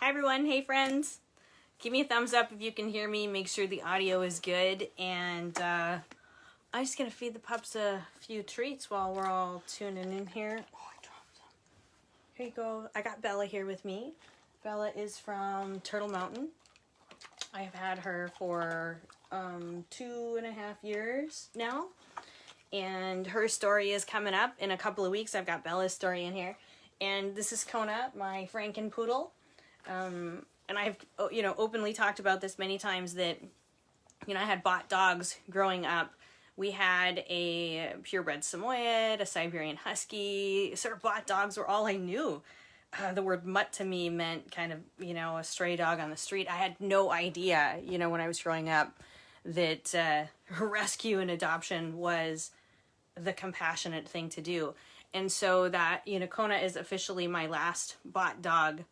Hi everyone, hey friends. Give me a thumbs up if you can hear me. Make sure the audio is good. And I'm just gonna feed the pups a few treats while we're all tuning in here. Oh, I dropped them. Here you go. I got Bella here with me. Bella is from Turtle Mountain. I have had her for 2.5 years now. And her story is coming up in a couple of weeks. I've got Bella's story in here. And this is Kona, my Franken poodle. And I've, openly talked about this many times that, I had bought dogs growing up. We had a purebred Samoyed, a Siberian Husky. Sort of bought dogs were all I knew. The word mutt to me meant kind of, a stray dog on the street. I had no idea, when I was growing up that rescue and adoption was the compassionate thing to do. And so that, Kona is officially my last bought dog.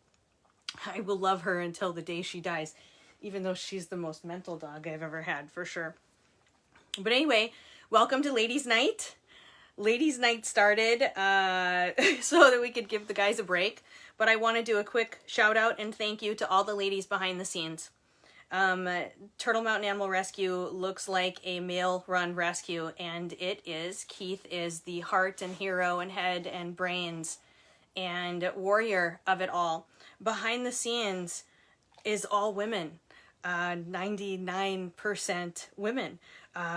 I will love her until the day she dies, even though she's the most mental dog I've ever had, for sure. But anyway, welcome to Ladies' Night. Ladies' Night started so that we could give the guys a break. But I want to do a quick shout out and thank you to all the ladies behind the scenes. Turtle Mountain Animal Rescue looks like a male-run rescue, and it is. Keith is the heart and hero and head and brains and warrior of it all. Behind the scenes is all women, 99% women.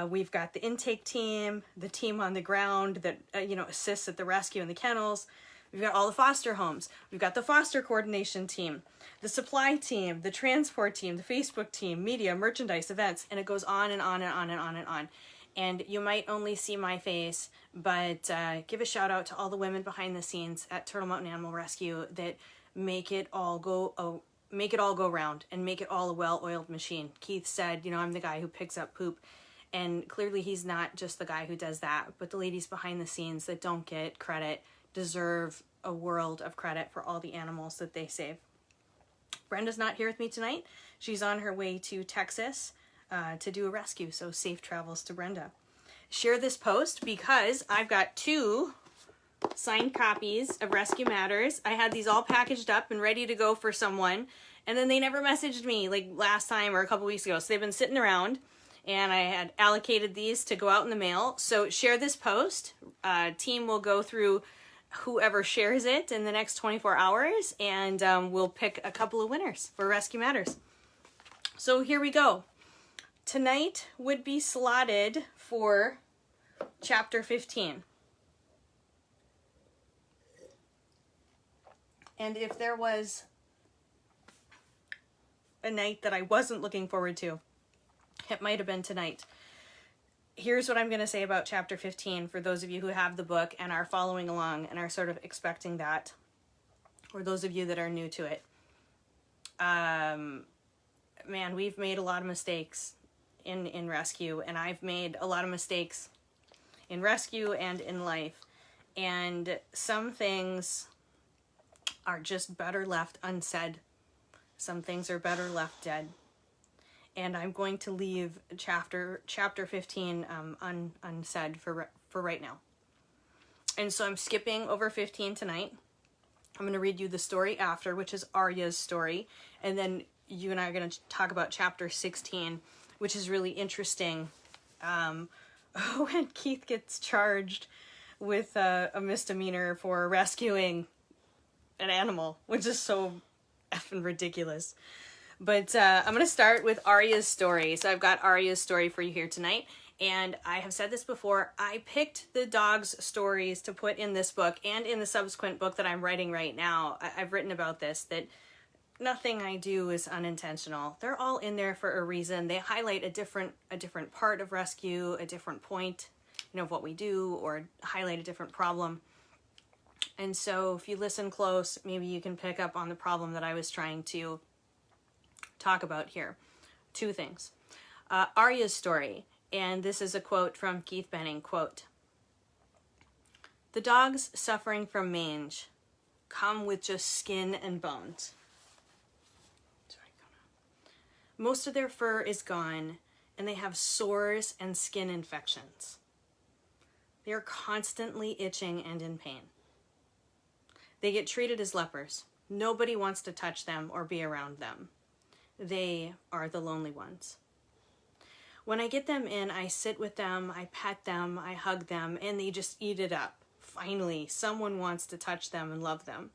We've got the intake team, the team on the ground that, assists at the rescue and the kennels. We've got all the foster homes. We've got the foster coordination team, the supply team, the transport team, the Facebook team, media, merchandise, events, and it goes on and on and on and on and on. And you might only see my face, but give a shout out to all the women behind the scenes at Turtle Mountain Animal Rescue that make it all go round and make it all a well-oiled machine. Keith said, I'm the guy who picks up poop. And clearly he's not just the guy who does that, but the ladies behind the scenes that don't get credit deserve a world of credit for all the animals that they save. Brenda's not here with me tonight. She's on her way to Texas to do a rescue, so safe travels to Brenda. Share this post because I've got 2 signed copies of Rescue Matters. I had these all packaged up and ready to go for someone, and then they never messaged me like last time or a couple weeks ago, so they've been sitting around, and I had allocated these to go out in the mail. So share this post. Team will go through whoever shares it in the next 24 hours, and we'll pick a couple of winners for Rescue Matters. So here we go. Tonight would be slotted for chapter 15. And if there was a night that I wasn't looking forward to, it might have been tonight. Here's what I'm going to say about chapter 15 for those of you who have the book and are following along and are sort of expecting that, or those of you that are new to it. Man, we've made a lot of mistakes in rescue, and I've made a lot of mistakes in rescue and in life. And some things are just better left unsaid. Some things are better left dead. And I'm going to leave chapter 15 unsaid for right now. And so I'm skipping over 15 tonight. I'm going to read you the story after, which is Arias' story. And then you and I are going to talk about chapter 16, which is really interesting. When Keith gets charged with a misdemeanor for rescuing an animal, which is so effing ridiculous. But I'm going to start with Arias' story. So I've got Arias' story for you here tonight. And I have said this before, I picked the dogs' stories to put in this book and in the subsequent book that I'm writing right now. I've written about this, that nothing I do is unintentional. They're all in there for a reason. They highlight a different part of rescue, a different point, of what we do, or highlight a different problem. And so if you listen close, maybe you can pick up on the problem that I was trying to talk about here. 2 things. Arias' story, and this is a quote from Keith Benning, quote, "The dogs suffering from mange come with just skin and bones. Most of their fur is gone, and they have sores and skin infections. They are constantly itching and in pain. They get treated as lepers, Nobody wants to touch them or be around them. They are the lonely ones. When I get them in, I sit with them, I pet them, I hug them, and they just eat it up. Finally, someone wants to touch them and love them.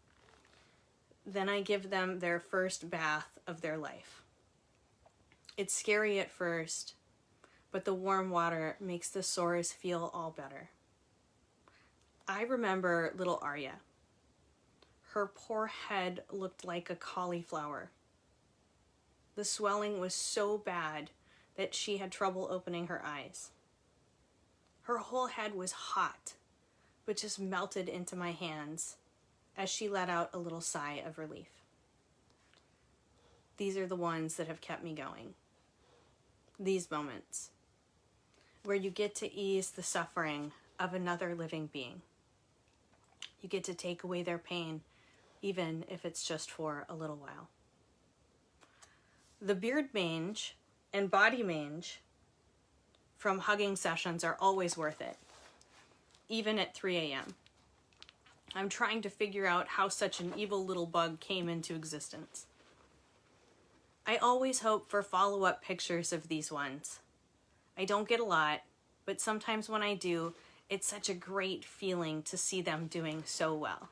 Then I give them their first bath of their life. It's scary at first, but the warm water makes the sores feel all better. I remember little Aria. Her poor head looked like a cauliflower. The swelling was so bad that she had trouble opening her eyes. Her whole head was hot, but just melted into my hands as she let out a little sigh of relief. These are the ones that have kept me going. These moments where you get to ease the suffering of another living being. You get to take away their pain, even if it's just for a little while. The beard mange and body mange from hugging sessions are always worth it, even at 3 a.m. I'm trying to figure out how such an evil little bug came into existence. I always hope for follow-up pictures of these ones. I don't get a lot, but sometimes when I do, it's such a great feeling to see them doing so well.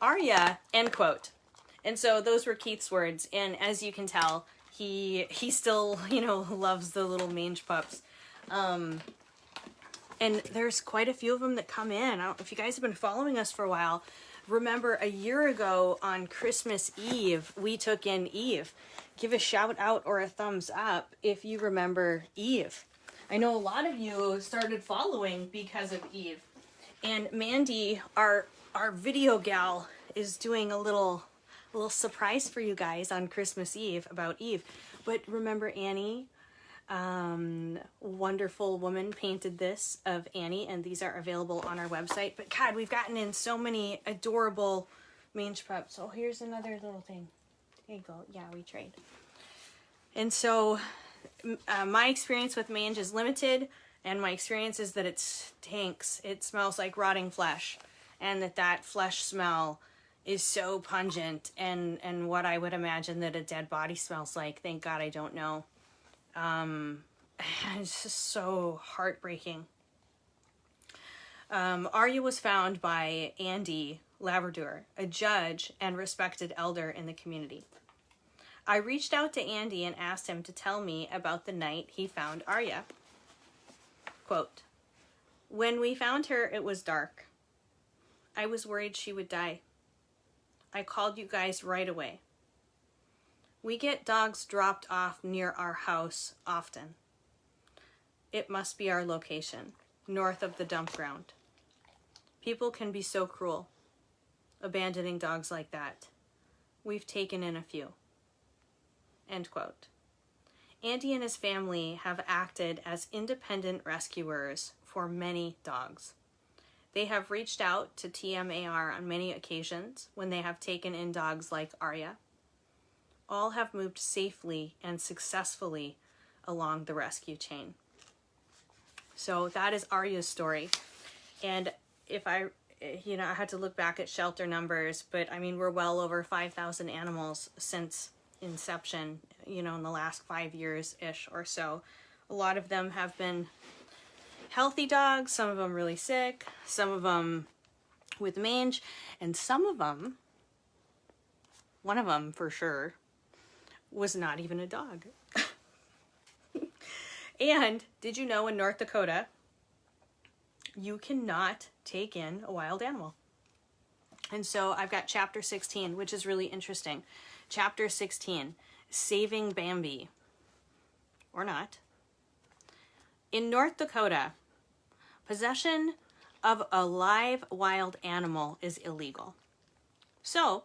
Aria, end quote. And so those were Keith's words. And as you can tell, he still, loves the little mange pups. And there's quite a few of them that come in. I don't know if you guys have been following us for a while. Remember a year ago on Christmas Eve, we took in Eve. Give a shout out or a thumbs up if you remember Eve. I know a lot of you started following because of Eve. And Mandy, our video gal, is doing a little surprise for you guys on Christmas Eve about Eve. But remember Annie? Wonderful woman painted this of Annie, and these are available on our website. But God, we've gotten in so many adorable mange pups. Oh, here's another little thing. There you go. Yeah, we trade. And so my experience with mange is limited, and my experience is that it stinks. It smells like rotting flesh, and that flesh smell is so pungent and what I would imagine that a dead body smells like. Thank God I don't know. It's just so heartbreaking. Aria was found by Andy Labrador, a judge and respected elder in the community. I reached out to Andy and asked him to tell me about the night he found Aria. Quote, "When we found her, it was dark. I was worried she would die. I called you guys right away. We get dogs dropped off near our house often. It must be our location, north of the dump ground. People can be so cruel, abandoning dogs like that. We've taken in a few." End quote. Andy and his family have acted as independent rescuers for many dogs. They have reached out to TMAR on many occasions when they have taken in dogs like Aria. All have moved safely and successfully along the rescue chain. So that is Aria's story. And if I had to look back at shelter numbers, but I mean, we're well over 5,000 animals since inception, in the last 5 years-ish or so. A lot of them have been healthy dogs, some of them really sick, some of them with mange, and some of them, one of them for sure, was not even a dog. And did you know in North Dakota, you cannot take in a wild animal? And so I've got chapter 16, which is really interesting. Chapter 16, Saving Bambi, or not. In North Dakota, possession of a live wild animal is illegal. So,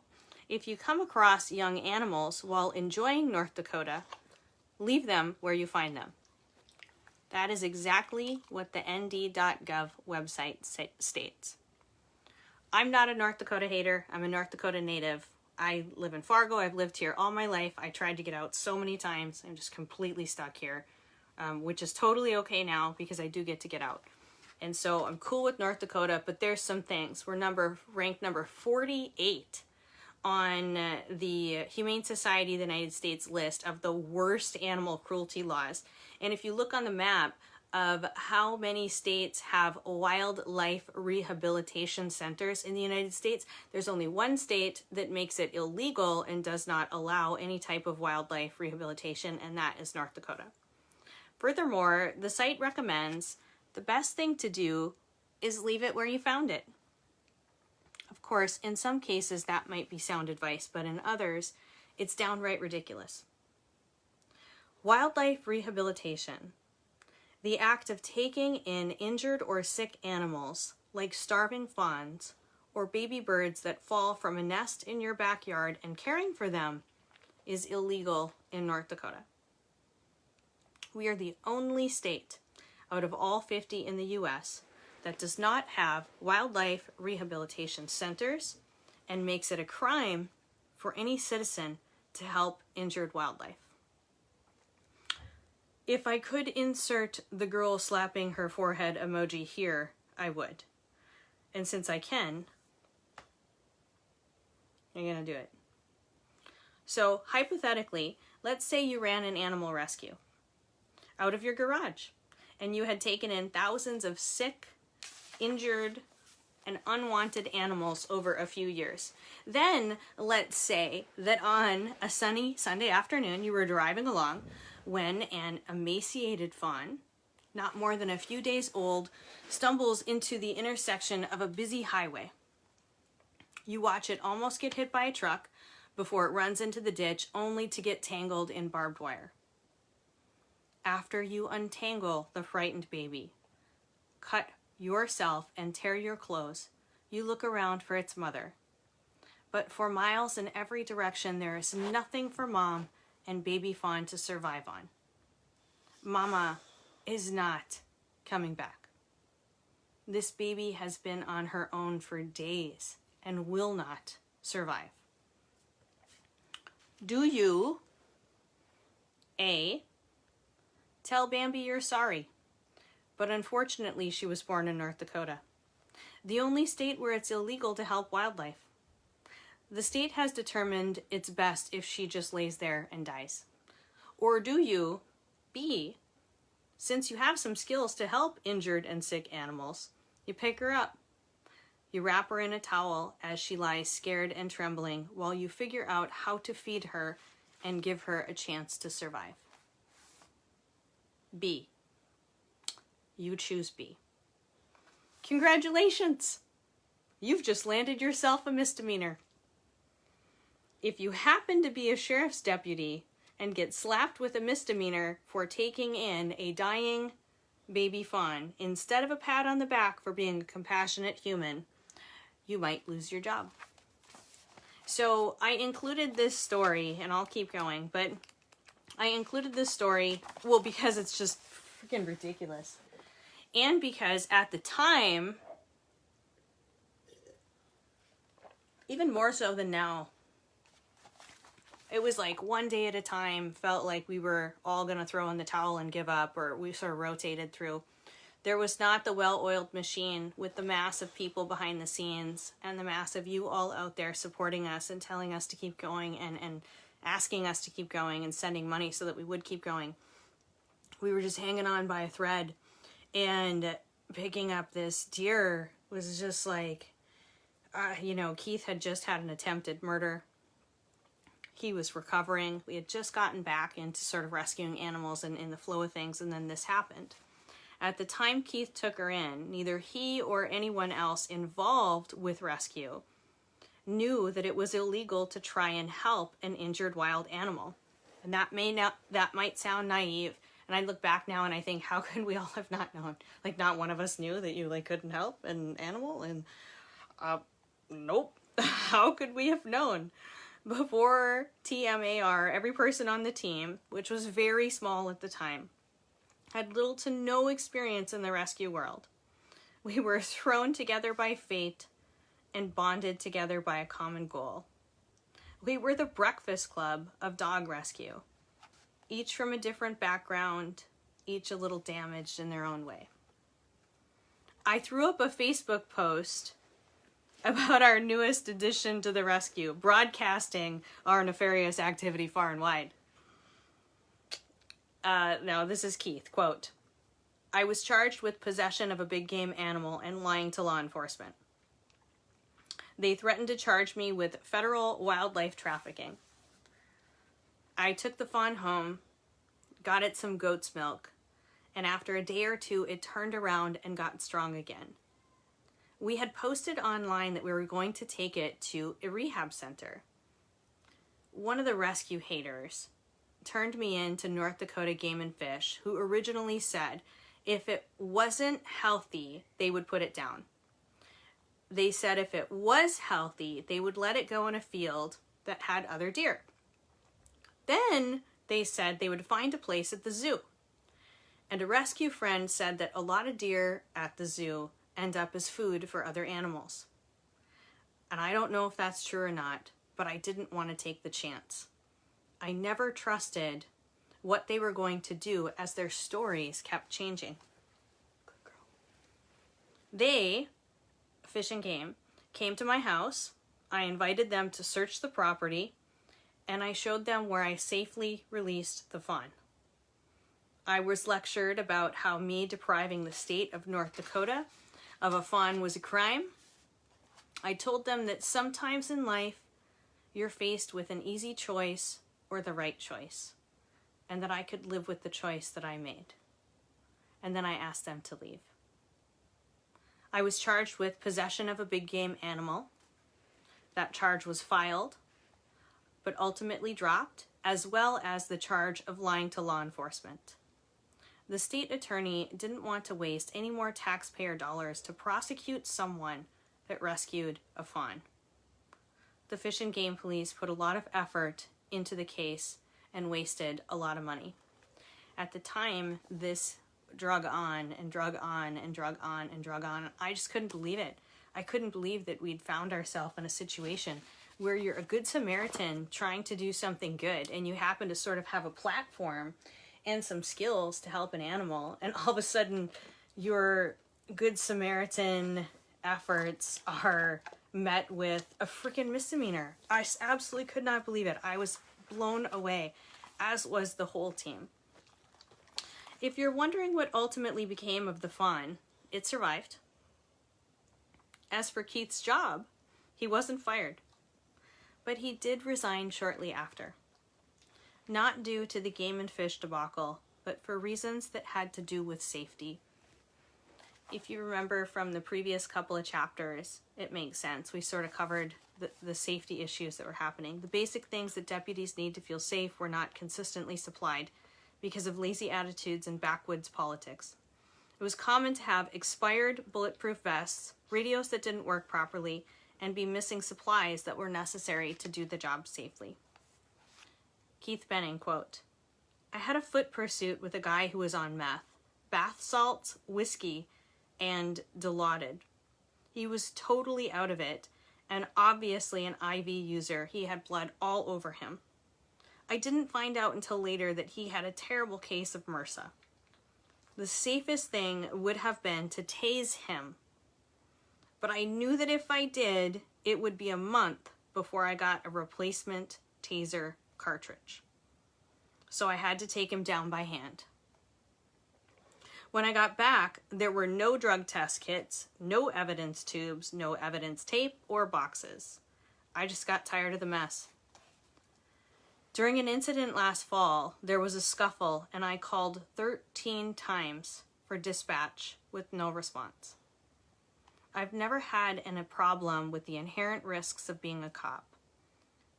if you come across young animals while enjoying North Dakota, leave them where you find them. That is exactly what the nd.gov website states. I'm not a North Dakota hater. I'm a North Dakota native. I live in Fargo. I've lived here all my life. I tried to get out so many times. I'm just completely stuck here, which is totally okay now because I do get to get out. And so I'm cool with North Dakota, but there's some things. We're ranked number 48 on the Humane Society of the United States list of the worst animal cruelty laws. And if you look on the map of how many states have wildlife rehabilitation centers in the United States, there's only one state that makes it illegal and does not allow any type of wildlife rehabilitation, and that is North Dakota. Furthermore, the site recommends the best thing to do is leave it where you found it. Of course, in some cases that might be sound advice, but in others, it's downright ridiculous. Wildlife rehabilitation, the act of taking in injured or sick animals, like starving fawns or baby birds that fall from a nest in your backyard and caring for them, is illegal in North Dakota. We are the only state out of all 50 in the U.S. that does not have wildlife rehabilitation centers and makes it a crime for any citizen to help injured wildlife. If I could insert the girl slapping her forehead emoji here, I would. And since I can, I'm gonna do it. So hypothetically, let's say you ran an animal rescue out of your garage and you had taken in thousands of sick, injured, and unwanted animals over a few years. Then let's say that on a sunny Sunday afternoon you were driving along when an emaciated fawn, not more than a few days old, stumbles into the intersection of a busy highway. You watch it almost get hit by a truck before it runs into the ditch, only to get tangled in barbed wire. After you untangle the frightened baby, cut yourself and tear your clothes, you look around for its mother. But for miles in every direction, there is nothing for mom and baby fawn to survive on. Mama is not coming back. This baby has been on her own for days and will not survive. Do you A, tell Bambi you're sorry, but unfortunately she was born in North Dakota, the only state where it's illegal to help wildlife? The state has determined it's best if she just lays there and dies. Or do you B, since you have some skills to help injured and sick animals, you pick her up. You wrap her in a towel as she lies scared and trembling while you figure out how to feed her and give her a chance to survive? B. You choose B. Congratulations! You've just landed yourself a misdemeanor. If you happen to be a sheriff's deputy and get slapped with a misdemeanor for taking in a dying baby fawn instead of a pat on the back for being a compassionate human, you might lose your job. So I included this story, and I'll keep going, but I included this story, well, because it's just freaking ridiculous. And because at the time, even more so than now, it was like one day at a time, felt like we were all going to throw in the towel and give up, or we sort of rotated through. There was not the well-oiled machine with the mass of people behind the scenes and the mass of you all out there supporting us and telling us to keep going and asking us to keep going and sending money so that we would keep going. We were just hanging on by a thread, and picking up this deer was just like, Keith had just had an attempted murder. He was recovering. We had just gotten back into sort of rescuing animals and in the flow of things, and then this happened. At the time Keith took her in, neither he or anyone else involved with rescue knew that it was illegal to try and help an injured wild animal. And that might sound naive. And I look back now and I think, how could we all have not known? Like, not one of us knew that you couldn't help an animal? And nope. How could we have known? Before TMAR, every person on the team, which was very small at the time, had little to no experience in the rescue world. We were thrown together by fate and bonded together by a common goal. We were the breakfast club of dog rescue, each from a different background, each a little damaged in their own way. I threw up a Facebook post about our newest addition to the rescue, broadcasting our nefarious activity far and wide. Now, this is Keith, quote, "I was charged with possession of a big game animal and lying to law enforcement. They threatened to charge me with federal wildlife trafficking. I took the fawn home, got it some goat's milk, and after a day or two, it turned around and got strong again. We had posted online that we were going to take it to a rehab center. One of the rescue haters turned me in to North Dakota Game and Fish, who originally said if it wasn't healthy, they would put it down. They said if it was healthy, they would let it go in a field that had other deer. Then they said they would find a place at the zoo. And a rescue friend said that a lot of deer at the zoo end up as food for other animals. And I don't know if that's true or not, but I didn't want to take the chance. I never trusted what they were going to do as their stories kept changing." Good girl. They, Fish and Game, came to my house. I invited them to search the property, and I showed them where I safely released the fawn. I was lectured about how me depriving the state of North Dakota of a fawn was a crime. I told them that sometimes in life, you're faced with an easy choice or the right choice, and that I could live with the choice that I made. And then I asked them to leave. I was charged with possession of a big game animal. That charge was filed, but ultimately dropped, as well as the charge of lying to law enforcement. The state attorney didn't want to waste any more taxpayer dollars to prosecute someone that rescued a fawn. The Fish and Game Police put a lot of effort into the case and wasted a lot of money. At the time, this drug on and drug on and drug on and drug on. I just couldn't believe it. I couldn't believe that we'd found ourselves in a situation where you're a good Samaritan trying to do something good, and you happen to sort of have a platform and some skills to help an animal, and all of a sudden your good Samaritan efforts are met with a freaking misdemeanor. I absolutely could not believe it. I was blown away, as was the whole team. If you're wondering what ultimately became of the fawn, it survived. As for Keith's job, he wasn't fired, but he did resign shortly after. Not due to the Game and Fish debacle, but for reasons that had to do with safety. If you remember from the previous couple of chapters, it makes sense. We sort of covered the safety issues that were happening. The basic things that deputies need to feel safe were not consistently supplied because of lazy attitudes and backwoods politics. It was common to have expired bulletproof vests, radios that didn't work properly, and be missing supplies that were necessary to do the job safely. Keith Benning, quote, "I had a foot pursuit with a guy who was on meth, bath salts, whiskey, and Dilaudid. He was totally out of it, and obviously an IV user. He had blood all over him. I didn't find out until later that he had a terrible case of MRSA. The safest thing would have been to tase him, but I knew that if I did, it would be a month before I got a replacement taser cartridge. So I had to take him down by hand. When I got back, there were no drug test kits, no evidence tubes, no evidence tape or boxes. I just got tired of the mess. During an incident last fall, there was a scuffle and I called 13 times for dispatch with no response. I've never had a problem with the inherent risks of being a cop,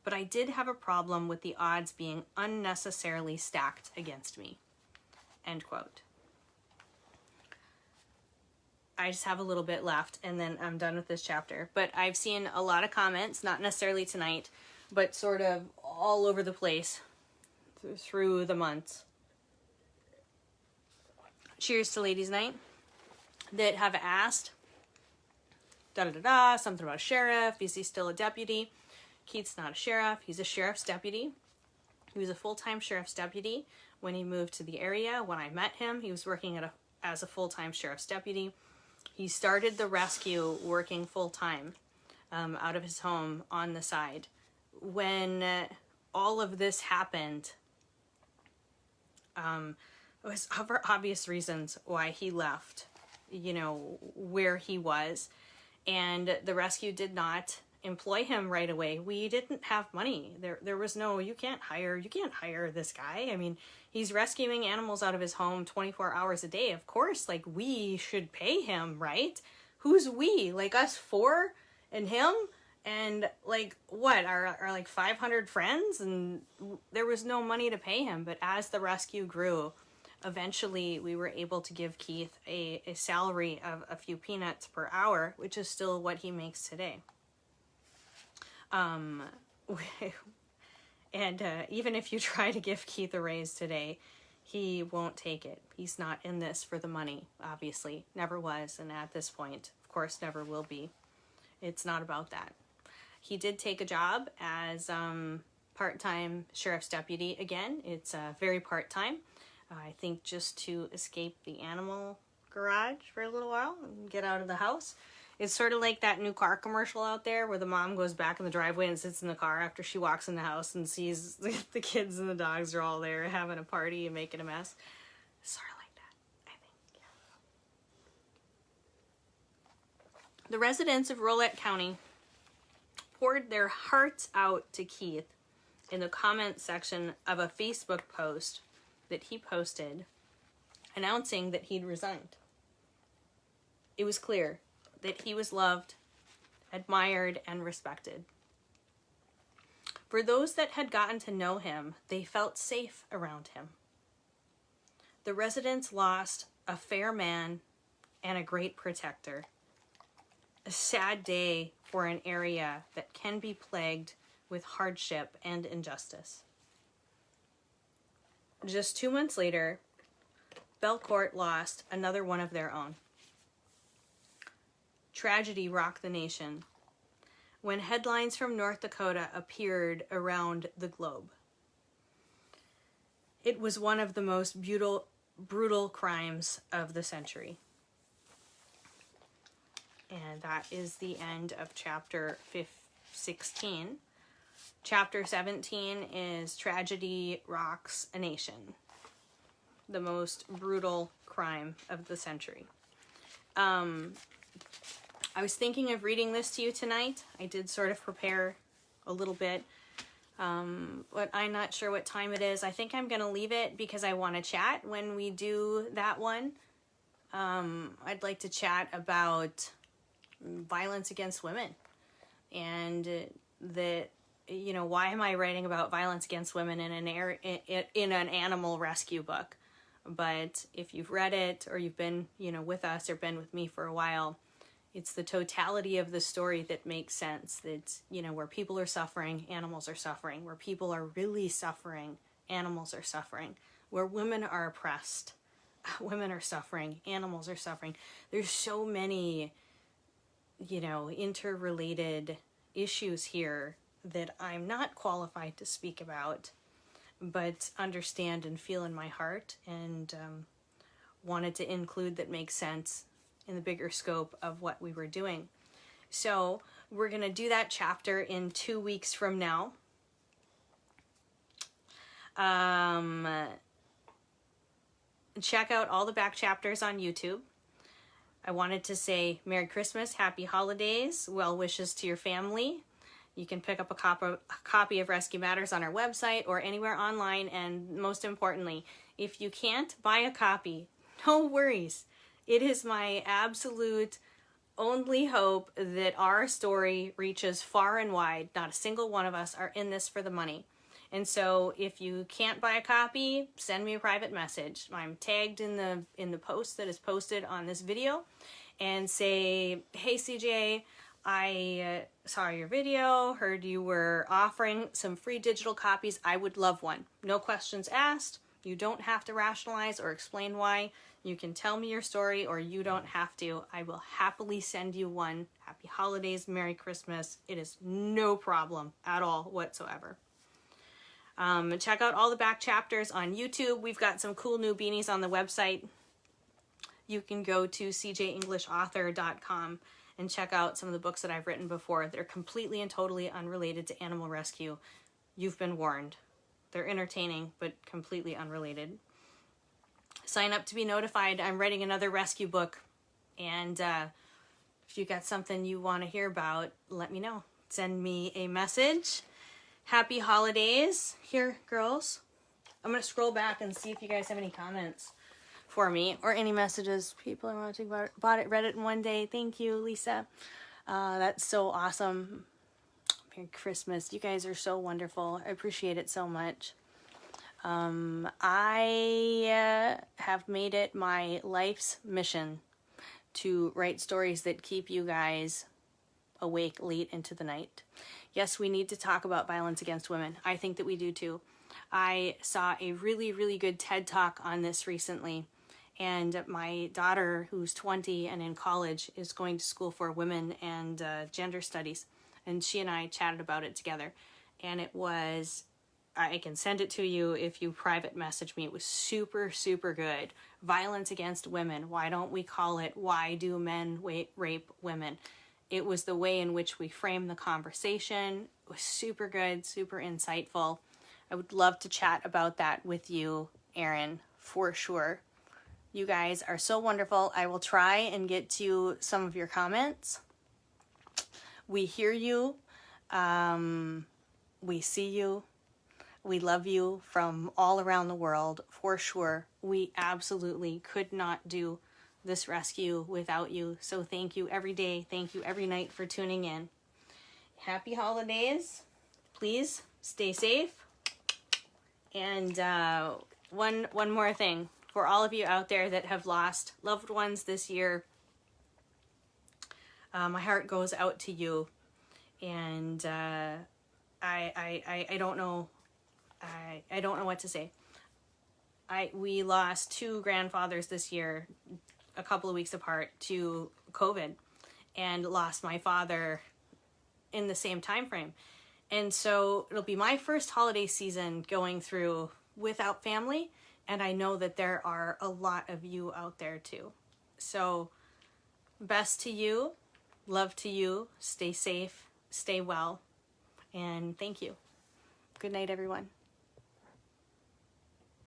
but I did have a problem with the odds being unnecessarily stacked against me." End quote. I just have a little bit left and then I'm done with this chapter. But I've seen a lot of comments, not necessarily tonight, but sort of all over the place through the months. Cheers to Ladies' Night, that have asked, something about a sheriff. Is he still a deputy? Keith's not a sheriff. He's a sheriff's deputy. He was a full-time sheriff's deputy when he moved to the area. When I met him, he was working as a full-time sheriff's deputy. He started the rescue working full-time out of his home on the side. When all of this happened, it was for obvious reasons why he left, you know, where he was. And the rescue did not employ him right away. We didn't have money. There was no, you can't hire this guy. I mean, he's rescuing animals out of his home 24 hours a day. Of course, like, we should pay him, right? Who's we? Like, us four and him? And like, what, our like 500 friends? And there was no money to pay him. But as the rescue grew, eventually we were able to give Keith a salary of a few peanuts per hour, which is still what he makes today. And even if you try to give Keith a raise today, he won't take it. He's not in this for the money, obviously. Never was, and at this point, of course, never will be. It's not about that. He did take a job as part-time sheriff's deputy again. It's very part-time. I think just to escape the animal garage for a little while and get out of the house. It's sort of like that new car commercial out there where the mom goes back in the driveway and sits in the car after she walks in the house and sees the kids and the dogs are all there having a party and making a mess. Sort of like that, I think, yeah. The residents of Rolette County poured their hearts out to Keith in the comment section of a Facebook post that he posted announcing that he'd resigned. It was clear that he was loved, admired, and respected. For those that had gotten to know him, they felt safe around him. The residents lost a fair man and a great protector. A sad day for an area that can be plagued with hardship and injustice. Just 2 months later, Belcourt lost another one of their own. Tragedy rocked the nation when headlines from North Dakota appeared around the globe. It was one of the most brutal crimes of the century. And that is the end of chapter 16. Chapter 17 is Tragedy Rocks a Nation, the most brutal crime of the century. I was thinking of reading this to you tonight. I did sort of prepare a little bit, but I'm not sure what time it is. I think I'm going to leave it because I want to chat when we do that one. I'd like to chat about violence against women and you know, why am I writing about violence against women in an animal rescue book? But if you've read it or you've been, you know, with us or been with me for a while, it's the totality of the story that makes sense. That, you know, where people are suffering, animals are suffering. Where people are really suffering, animals are suffering. Where women are oppressed, women are suffering, animals are suffering. There's so many, you know, interrelated issues here that I'm not qualified to speak about, but understand and feel in my heart, and wanted to include that makes sense in the bigger scope of what we were doing. So we're going to do that chapter in 2 weeks from now. Check out all the back chapters on YouTube. I wanted to say Merry Christmas, Happy Holidays, well wishes to your family. You can pick up a copy of Rescue Matters on our website or anywhere online. And most importantly, if you can't buy a copy, no worries. It is my absolute only hope that our story reaches far and wide. Not a single one of us are in this for the money. And so if you can't buy a copy, send me a private message. I'm tagged in the post that is posted on this video, and say, hey CJ, I saw your video, heard you were offering some free digital copies. I would love one. No questions asked. You don't have to rationalize or explain why. You can tell me your story, or you don't have to. I will happily send you one. Happy holidays, Merry Christmas. It is no problem at all whatsoever. Check out all the back chapters on YouTube. We've got some cool new beanies on the website. you can go to cjenglishauthor.com and check out some of the books that I've written before. They're completely and totally unrelated to animal rescue. You've been warned. They're entertaining, but completely unrelated. Sign up to be notified. I'm writing another rescue book, and if you got something you want to hear about, let me know. Send me a message. Happy holidays. Here, girls. I'm going to scroll back and see if you guys have any comments for me or any messages. People are watching bought it, read it in one day. Thank you, Lisa. That's so awesome. Merry Christmas. You guys are so wonderful. I appreciate it so much. I have made it my life's mission to write stories that keep you guys awake late into the night. Yes, we need to talk about violence against women. I think that we do too. I saw a really, really good TED Talk on this recently, and my daughter, who's 20 and in college, is going to school for women and gender studies, and she and I chatted about it together, and it was, I can send it to you if you private message me. It was super, super good. Violence against women. Why don't we call it, why do men rape women? It was the way in which we framed the conversation. It was super good, super insightful. I would love to chat about that with you, Erin, for sure. You guys are so wonderful. I will try and get to some of your comments. We hear you. We see you. We love you from all around the world, for sure. We absolutely could not do this rescue without you. So thank you every day. Thank you every night for tuning in. Happy holidays. Please stay safe. And one more thing. For all of you out there that have lost loved ones this year, my heart goes out to you. And I don't know. I don't know what to say. We lost 2 grandfathers this year, a couple of weeks apart, to COVID, and lost my father in the same time frame. And so it'll be my first holiday season going through without family, and I know that there are a lot of you out there too. So best to you, love to you, stay safe, stay well, and thank you. Good night, everyone.